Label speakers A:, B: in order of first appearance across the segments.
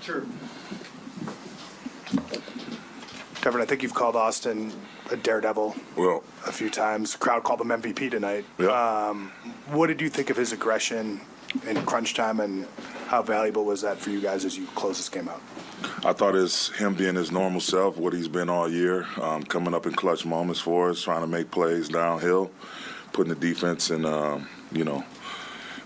A: Sure. Darvin, I think you've called Austin a daredevil a few times. The crowd called him MVP tonight.
B: Yeah.
A: What did you think of his aggression in crunch time, and how valuable was that for you guys as you close this game out?
B: I thought it's him being his normal self, what he's been all year, coming up in clutch moments for us, trying to make plays downhill, putting the defense in,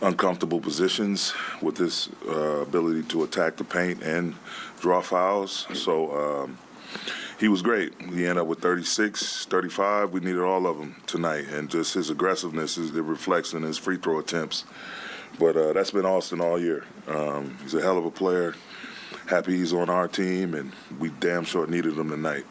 B: uncomfortable positions with his ability to attack the paint and draw fouls. So he was great. He ended up with 36, 35. We needed all of them tonight. And just his aggressiveness, it reflects in his free throw attempts. But that's been Austin all year. He's a hell of a player. Happy he's on our team, and we damn sure needed him tonight.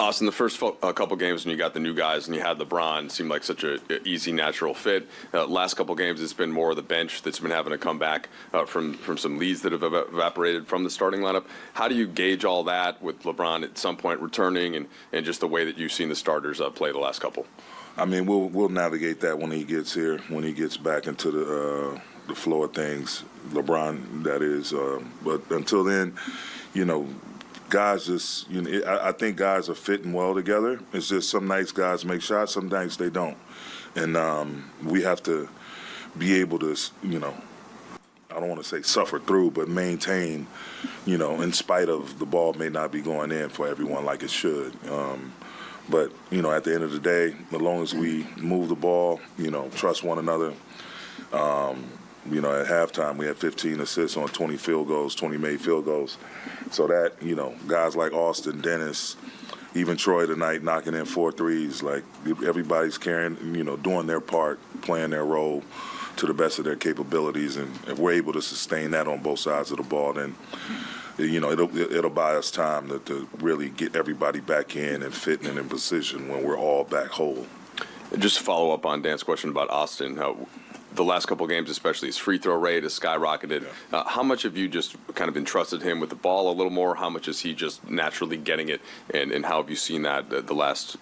C: Austin, the first couple games when you got the new guys and you had LeBron, seemed like such an easy, natural fit. Last couple games, it's been more of the bench that's been having to come back from some leads that have evaporated from the starting lineup. How do you gauge all that with LeBron at some point returning and just the way that you've seen the starters play the last couple?
B: I mean, we'll navigate that when he gets here, when he gets back into the flow of things. LeBron, that is. But until then, guys just, I think guys are fitting well together. It's just some nights guys make shots, some nights they don't. And we have to be able to, I don't want to say suffer through, but maintain, in spite of the ball may not be going in for everyone like it should. But, at the end of the day, as long as we move the ball, trust one another. At halftime, we had 15 assists on 20 field goals, 20 made field goals. So that, guys like Austin, Dennis, even Troy tonight knocking in 4 threes, like everybody's carrying, doing their part, playing their role to the best of their capabilities. And if we're able to sustain that on both sides of the ball, then, it'll buy us time to really get everybody back in and fitting and in position when we're all back whole.
C: And just to follow up on Dan's question about Austin, the last couple of games, especially his free throw rate has skyrocketed.
B: Yeah.
C: How much have you just kind of entrusted him with the ball a little more? How much is he just naturally getting it? And how have you seen that the last,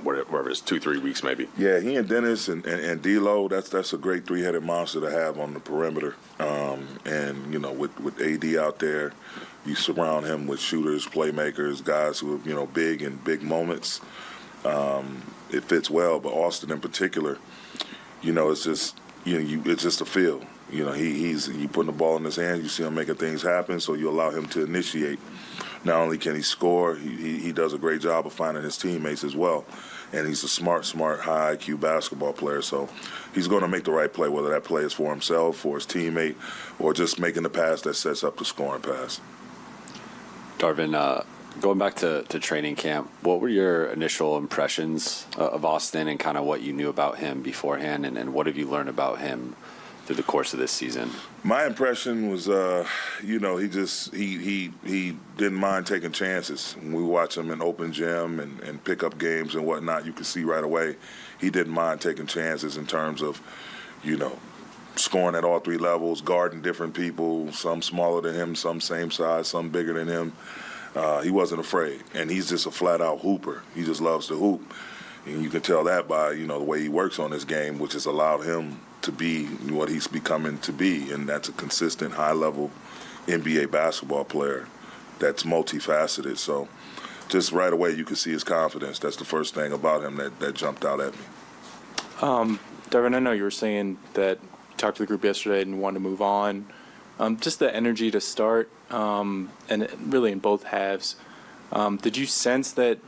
C: whatever it is, 2-3 weeks maybe?
B: Yeah, he and Dennis and D'Lo, that's a great three-headed monster to have on the perimeter. With AD out there, you surround him with shooters, playmakers, guys who are, big in big moments. It fits well, but Austin in particular, it's just, it's just a feel. He's you putting the ball in his hands, you see him making things happen, so you allow him to initiate. Not only can he score, he does a great job of finding his teammates as well. And he's a smart, high IQ basketball player. So he's going to make the right play, whether that play is for himself, for his teammate, or just making the pass that sets up the scoring pass.
D: Darvin, going back to training camp, what were your initial impressions of Austin and kind of what you knew about him beforehand, and what have you learned about him through the course of this season?
B: My impression was, he didn't mind taking chances. When we watch him in open gym and pick up games and whatnot, you could see right away he didn't mind taking chances in terms of, scoring at all 3 levels, guarding different people, some smaller than him, some same size, some bigger than him. He wasn't afraid, and he's just a flat-out hooper. He just loves to hoop, and you can tell that by, the way he works on his game, which has allowed him to be what he's becoming to be, and that's a consistent, high-level NBA basketball player that's multifaceted. So just right away you can see his confidence. That's the first thing about him that jumped out at me.
E: Darvin, I know you were saying that you talked to the group yesterday and wanted to move on. Just the energy to start, and really in both halves. Did you sense that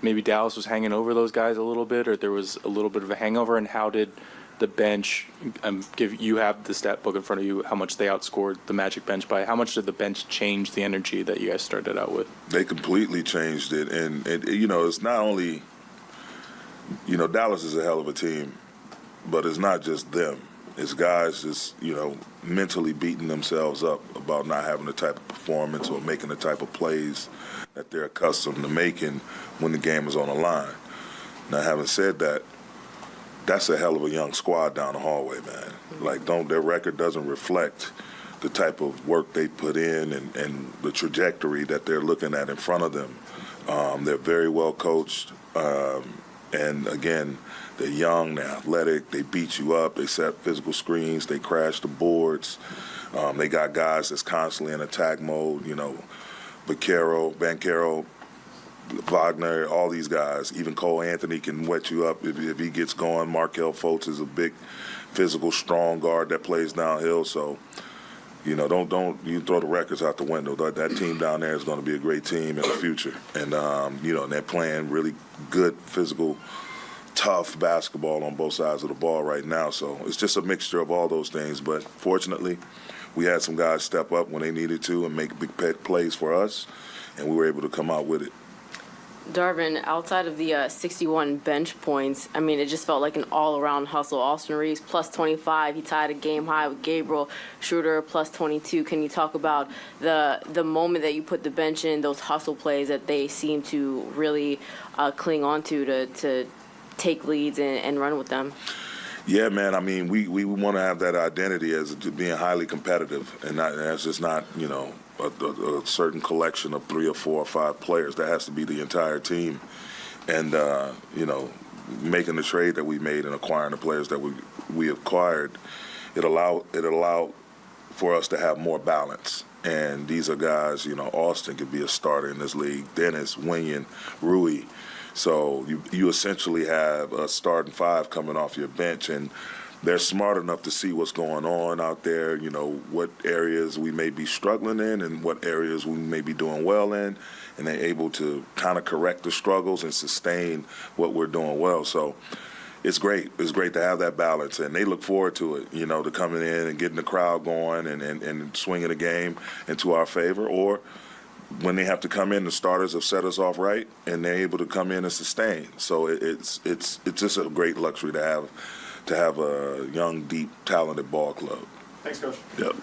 E: maybe Dallas was hanging over those guys a little bit, or there was a little bit of a hangover? And how did the bench you have the stat book in front of you, how much they outscored the Magic bench by? How much did the bench change the energy that you guys started out with?
B: They completely changed it. And it's not only, Dallas is a hell of a team, but it's not just them. It's guys just, mentally beating themselves up about not having the type of performance or making the type of plays that they're accustomed to making when the game is on the line. Now, having said that, that's a hell of a young squad down the hallway, man. Like, their record doesn't reflect the type of work they put in and the trajectory that they're looking at in front of them. They're very well coached, and again, they're young, they're athletic, they beat you up, they set physical screens, they crash the boards. They got guys that's constantly in attack mode, Bancaro, Wagner, all these guys. Even Cole Anthony can wet you up if he gets going. Markel Fultz is a big, physical, strong guard that plays downhill. So, don't you throw the records out the window. That team down there is going to be a great team in the future. And, and they're playing really good, physical, tough basketball on both sides of the ball right now. So it's just a mixture of all those things. But fortunately, we had some guys step up when they needed to and make big plays for us, and we were able to come out with it.
F: Darvin, outside of the 61 bench points, I mean, it just felt like an all-around hustle. Austin Reeves, plus 25. He tied a game high with Gabriel Schroeder, plus 22. Can you talk about the moment that you put the bench in, those hustle plays that they seem to really cling on to take leads and run with them?
B: Yeah, man. I mean, we want to have that identity as being highly competitive, and that's just not, a certain collection of 3 or 4 or 5 players. That has to be the entire team. And, making the trade that we made and acquiring the players that we acquired, it allowed for us to have more balance. And these are guys, Austin could be a starter in this league, Dennis, Winion, Rui. So you essentially have a starting 5 coming off your bench, and they're smart enough to see what's going on out there, what areas we may be struggling in and what areas we may be doing well in, and they're able to kind of correct the struggles and sustain what we're doing well. So it's great. It's great to have that balance, and they look forward to it, to coming in and getting the crowd going and swinging the game into our favor, or when they have to come in, the starters have set us off right, and they're able to come in and sustain. So it's just a great luxury to have a young, deep, talented ball club.
A: Thanks, Coach.
B: Yep.